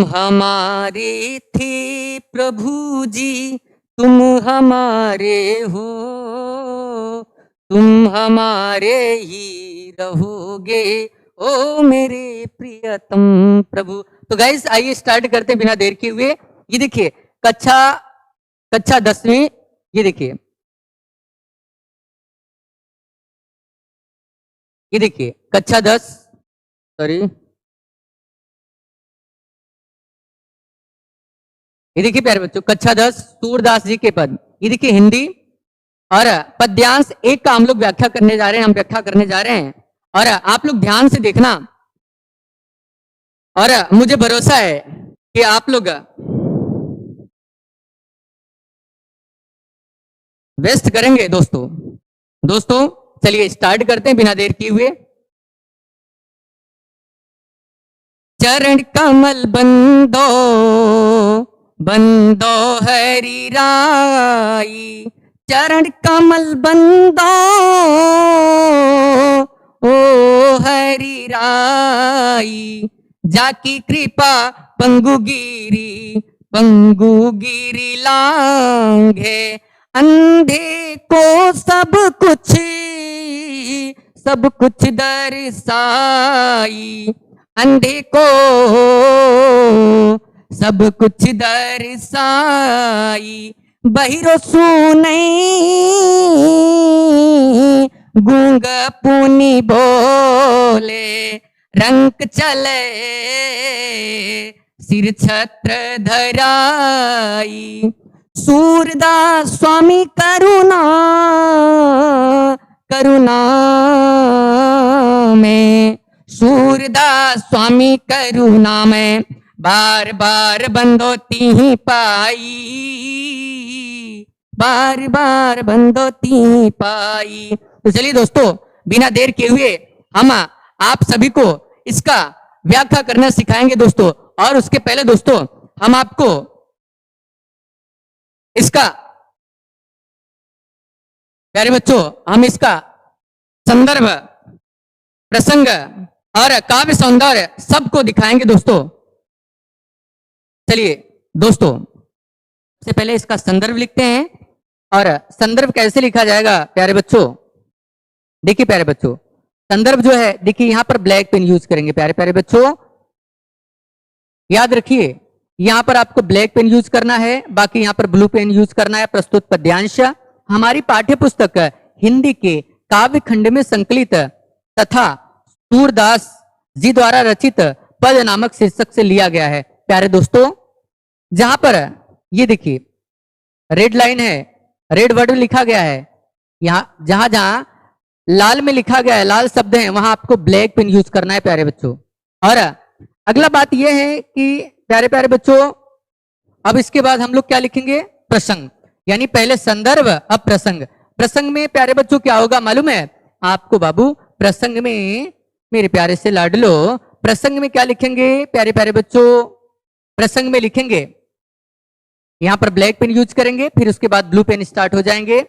हमारे थे प्रभु जी, तुम हमारे हो, तुम हमारे ही रहोगे, ओ मेरे प्रियतम प्रभु। तो गाइस आइए स्टार्ट करते हैं बिना देर किए हुए। ये देखिए कक्षा कक्षा 10वीं, ये देखिए, ये देखिए कक्षा 10, सॉरी, ये देखिए प्यारे बच्चों कक्षा 10 सूरदास जी के पद, ये देखिए हिंदी और पद्यांश एक का हम लोग व्याख्या करने जा रहे हैं, हम व्याख्या करने जा रहे हैं और आप लोग ध्यान से देखना और मुझे भरोसा है कि आप लोग बेस्ट करेंगे दोस्तों। दोस्तों चलिए स्टार्ट करते हैं बिना देर किए हुए। चरण कमल बंदो बंदो हरि राई, चरण कमल बंदो ओ हरि राई, जाकी कृपा पंगु गिरी लांघे, अंधे को सब कुछ दर्शाई, अंधे को सब कुछ दर्शाई, बहिरो सुनई गूंग पुनि बोले, रंक चले सिर छत्र धराई, सूरदास स्वामी करुणा करुणा में, सूरदास स्वामी करुणा में, बार बार बंदोती ही पाई, बार बार बंदोती ही पाई। तो चलिए दोस्तों बिना देर किए हुए हम आप सभी को इसका व्याख्या करना सिखाएंगे दोस्तों। और उसके पहले दोस्तों हम आपको इसका, प्यारे बच्चों, हम इसका संदर्भ, प्रसंग और काव्य सौंदर्य सबको दिखाएंगे दोस्तों। चलिए दोस्तों सबसे पहले इसका संदर्भ लिखते हैं। और संदर्भ कैसे लिखा जाएगा प्यारे बच्चों, देखिए प्यारे बच्चों संदर्भ जो है देखिए यहां पर ब्लैक पेन यूज करेंगे। प्यारे प्यारे बच्चों याद रखिए यहां पर आपको ब्लैक पेन यूज करना है, बाकी यहां पर ब्लू पेन यूज करना है। प्रस्तुत पद्यांश हमारी पाठ्य पुस्तक हिंदी के काव्य खंड में संकलित तथा सूरदास जी द्वारा रचित पद नामक शीर्षक से लिया गया है। प्यारे दोस्तों जहां पर ये देखिए रेड लाइन है, रेड वर्ड लिखा गया है, यहां जहां जहां लाल में लिखा गया है, लाल शब्द है, वहां आपको ब्लैक पेन यूज करना है प्यारे बच्चों। और अगला बात यह है कि प्यारे प्यारे बच्चों अब इसके बाद हम लोग क्या लिखेंगे, प्रसंग, यानी पहले संदर्भ अब प्रसंग। प्रसंग में प्यारे बच्चों क्या होगा मालूम है आपको बाबू, प्रसंग में मेरे प्यारे से लाडलो, प्रसंग में क्या लिखेंगे प्यारे प्यारे बच्चों, प्रसंग में लिखेंगे यहां पर ब्लैक पेन यूज करेंगे, फिर उसके बाद ब्लू पेन स्टार्ट हो जाएंगे।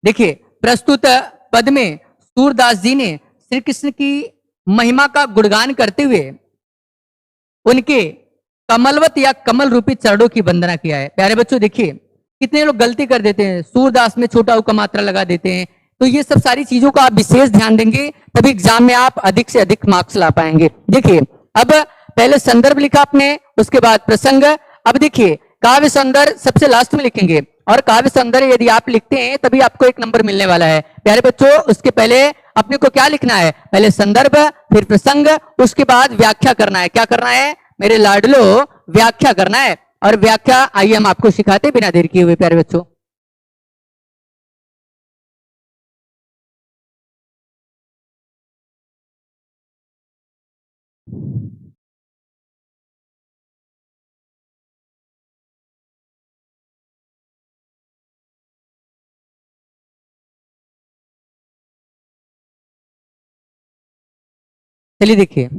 देखिए प्रस्तुत पद में सूरदास जी ने श्री कृष्ण की महिमा का गुणगान करते हुए उनके कमलवत या कमल रूपी चरणों की वंदना किया है। प्यारे बच्चों देखिए कितने लोग गलती कर देते हैं, सूरदास में छोटा उ का मात्रा लगा देते हैं। तो ये सब सारी चीजों का आप विशेष ध्यान देंगे तभी एग्जाम में आप अधिक से अधिक मार्क्स ला पाएंगे। देखिए अब पहले संदर्भ लिखा आपने, उसके बाद प्रसंग। अब देखिए काव्य सौंदर्य सबसे लास्ट में लिखेंगे और काव्य सौंदर्य यदि आप लिखते हैं तभी आपको 1 नंबर मिलने वाला है। प्यारे बच्चों उसके पहले अपने को क्या लिखना है, पहले संदर्भ फिर प्रसंग, उसके बाद व्याख्या करना है। क्या करना है मेरे लाडलो, व्याख्या करना है। और व्याख्या आइए हम आपको सिखाते बिना देर किए हुए प्यारे बच्चों। चलिए देखिए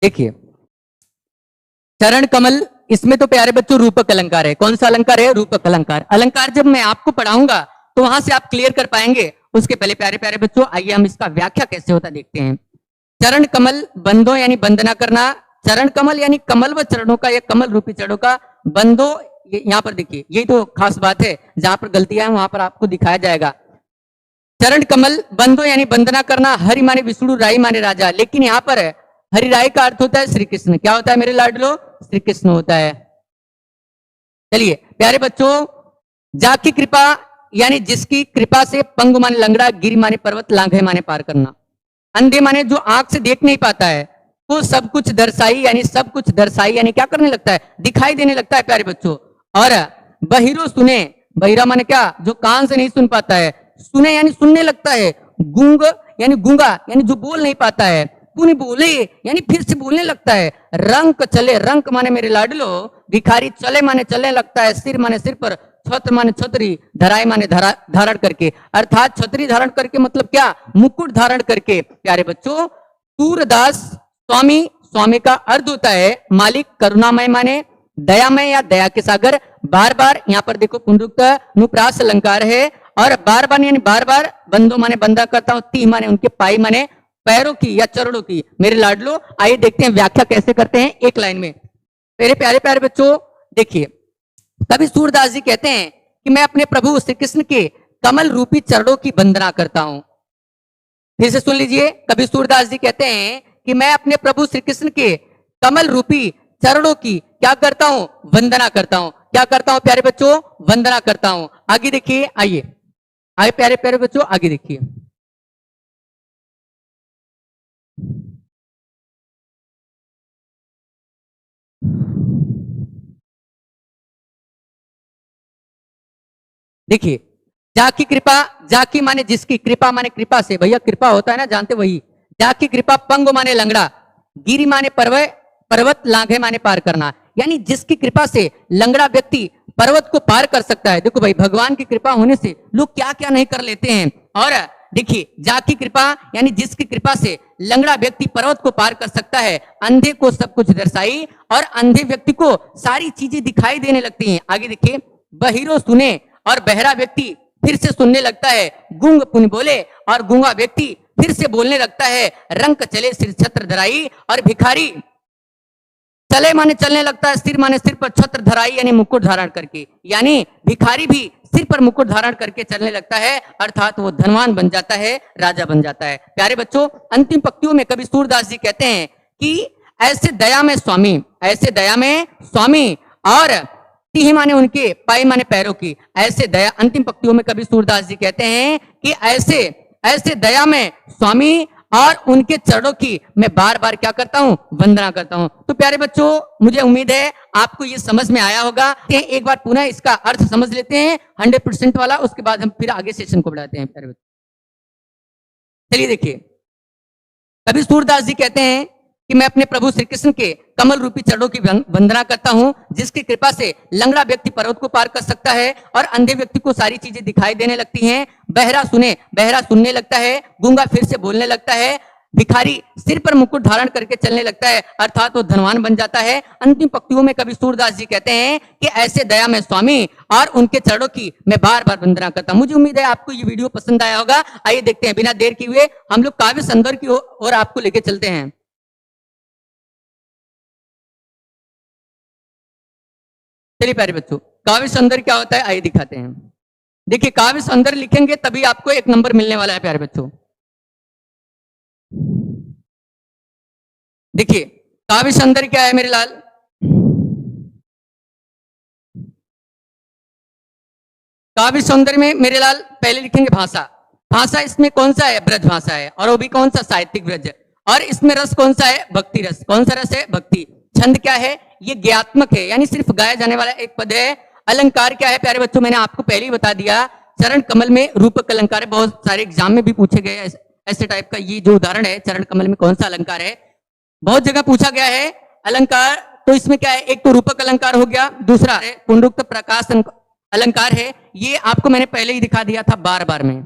देखिए चरण कमल, इसमें तो प्यारे बच्चों रूपक अलंकार है। कौन सा अलंकार है, रूपक अलंकार। अलंकार जब मैं आपको पढ़ाऊंगा तो वहां से आप क्लियर कर पाएंगे। उसके पहले प्यारे प्यारे बच्चों आइए हम इसका व्याख्या कैसे होता देखते हैं। चरण कमल बंदो यानी वंदना करना, चरण कमल यानी कमल व चरणों का या कमल रूपी चरणों का, बंदो यहाँ पर देखिए यही तो खास बात है, जहां पर गलतियां हैं वहां पर आपको दिखाया जाएगा। चरण कमल बंदो यानी वंदना करना, हरि माने विष्णु, राई माने राजा, लेकिन यहाँ पर हरि राय का अर्थ होता है श्री कृष्ण। क्या होता है मेरे लाडलो? श्री कृष्ण होता है। चलिए प्यारे बच्चों, जाकी कृपा यानी जिसकी कृपा से, पंगु माने लंगड़ा, गिर माने पर्वत, लांघे माने पार करना, अंधे माने जो आंख से देख नहीं पाता है, वो सब कुछ दर्शाई यानी सब कुछ दर्शाई यानी क्या करने लगता है? दिखाई देने लगता है प्यारे बच्चों। और बहिरो सुने, बहिरा माने क्या? जो कान से नहीं सुन पाता है, सुने यानी सुनने लगता है, गूंग यानी गूंगा यानी जो बोल नहीं पाता है, पुनि बोले यानी फिर से बोलने लगता है, रंक चले, रंक माने मेरे लाडलो भिखारी, चले माने चलने लगता है, सिर माने सिर पर, छत्र माने छतरी, धराई माने धारण करके, अर्थात छतरी धारण करके मतलब क्या? मुकुट धारण करके। प्यारे बच्चों सूरदास स्वामी, स्वामी का अर्थ होता है मालिक, करुणामय माने दयामय या दया के सागर। बार बार यहाँ पर देखो पुनरुक्त नुप्रास अलंकार है, और बार बार यानी बार बार, बंदो माने बंदा करता हूं, ती माने उनके, पाई माने पैरों की या चरणों की। मेरे लाडलो आइए देखते हैं व्याख्या कैसे करते हैं एक लाइन में। मेरे प्यारे प्यारे बच्चों देखिए, कवि सूरदास जी कहते हैं कि मैं अपने प्रभु श्री कृष्ण के कमल रूपी चरणों की वंदना करता हूं। फिर से सुन लीजिए, कवि सूरदास जी कहते हैं कि मैं अपने प्रभु श्री कृष्ण के कमल रूपी चरणों की क्या करता हूं? वंदना करता हूं। क्या करता हूं प्यारे बच्चों? वंदना करता हूं। आगे देखिए, आइए आइए प्यारे प्यारे बच्चों आगे देखिए। देखिए, जाकी कृपा, जाकी माने जिसकी, कृपा माने कृपा से, भैया कृपा होता है ना, जानते वही। जाकी कृपा, पंगु माने लंगड़ा, गिरी माने पर्वत, लांघे माने पार करना, यानी जिसकी कृपा से लंगड़ा व्यक्ति पर्वत को पार कर सकता है। देखो भाई, भगवान की कृपा होने से लोग क्या क्या नहीं कर लेते हैं। और देखिए, जाकी कृपा यानी जिसकी कृपा से लंगड़ा व्यक्ति पर्वत को पार कर सकता है, अंधे को सब कुछ दर्शाई और अंधे व्यक्ति को सारी चीजें दिखाई देने लगती हैं। आगे देखिए, बहिरो सुने और बहरा व्यक्ति फिर से सुनने लगता है, गूंग पुन बोले और गूंगा व्यक्ति फिर से बोलने लगता है, रंक चले सिर छत्र धराई, और भिखारी चले माने चलने लगता है, सिर माने सिर पर, छत्र धराई यानी मुकुट धारण करके, यानी भिखारी भी सिर पर मुकुट धारण करके चलने लगता है, अर्थात वो धनवान बन जाता है, राजा बन जाता है। प्यारे बच्चों अंतिम पंक्तियों में कवि सूरदास जी कहते हैं कि ऐसे दया में स्वामी, ऐसे दया में स्वामी, और ती माने उनके, पाई माने पैरों की, ऐसे दया। अंतिम पंक्तियों में कवि सूरदास जी कहते हैं कि ऐसे ऐसे दया में स्वामी और उनके चरणों की मैं बार बार क्या करता हूं? वंदना करता हूं। तो प्यारे बच्चों मुझे उम्मीद है आपको ये समझ में आया होगा। एक बार पुनः इसका अर्थ समझ लेते हैं 100% वाला, उसके बाद हम फिर आगे सेशन को बढ़ाते हैं। प्यारे बच्चों चलिए देखिए, कवि सूरदास जी कहते हैं कि मैं अपने प्रभु श्री कृष्ण के कमल रूपी चरणों की वंदना करता हूं, जिसकी कृपा से लंगड़ा व्यक्ति पर्वत को पार कर सकता है और अंधे व्यक्ति को सारी चीजें दिखाई देने लगती हैं। बहरा सुने, बहरा सुनने लगता है, गूंगा फिर से बोलने लगता है, भिखारी सिर पर मुकुट धारण करके चलने लगता है, अर्थात वो धनवान बन जाता है। अंतिम पंक्तियों में कवि सूरदास जी कहते हैं कि ऐसे दया में स्वामी और उनके चरणों की मैं बार बार वंदना करता हूं। मुझे उम्मीद है आपको ये वीडियो पसंद आया होगा। आइए देखते हैं, बिना देर किए हुए हम लोग काव्य संदर्भ की ओर आपको लेके चलते हैं। चलिए प्यारे बच्चों, काव्य सौंदर्य क्या होता है आइए दिखाते हैं। देखिए, काव्य सौंदर्य लिखेंगे तभी आपको 1 नंबर मिलने वाला है प्यारे बच्चों। देखिए, काव्य सौंदर्य क्या है मेरे लाल? काव्य सौंदर्य में मेरे लाल पहले लिखेंगे भाषा। भाषा इसमें कौन सा है? ब्रज भाषा है, और वो भी कौन सा? साहित्यिक ब्रज। और इसमें रस कौन सा है? भक्ति रस। कौन सा रस है? भक्ति। छंद क्या है? ये ज्ञात्मक है, यानी सिर्फ गाया जाने वाला एक पद है। अलंकार क्या है प्यारे बच्चों? मैंने आपको पहले ही बता दिया, चरण कमल में रूपक अलंकार है। बहुत सारे एग्जाम में भी पूछे गए ऐसे टाइप का। ये जो उदाहरण है चरण कमल में कौन सा अलंकार है, बहुत जगह पूछा गया है अलंकार। तो इसमें क्या है? एक तो रूपक अलंकार हो गया, दूसरा पुनरुक्त प्रकाश अलंकार है। ये आपको मैंने पहले ही दिखा दिया था बार बार में।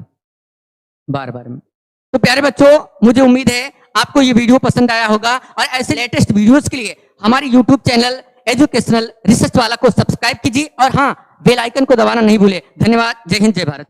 तो प्यारे बच्चों मुझे उम्मीद है आपको ये वीडियो पसंद आया होगा, और ऐसे लेटेस्ट वीडियोस के लिए हमारे यूट्यूब चैनल एजुकेशनल रिसर्च वाला को सब्सक्राइब कीजिए, और हाँ बेल आइकन को दबाना नहीं भूले। धन्यवाद। जय हिंद, जय भारत।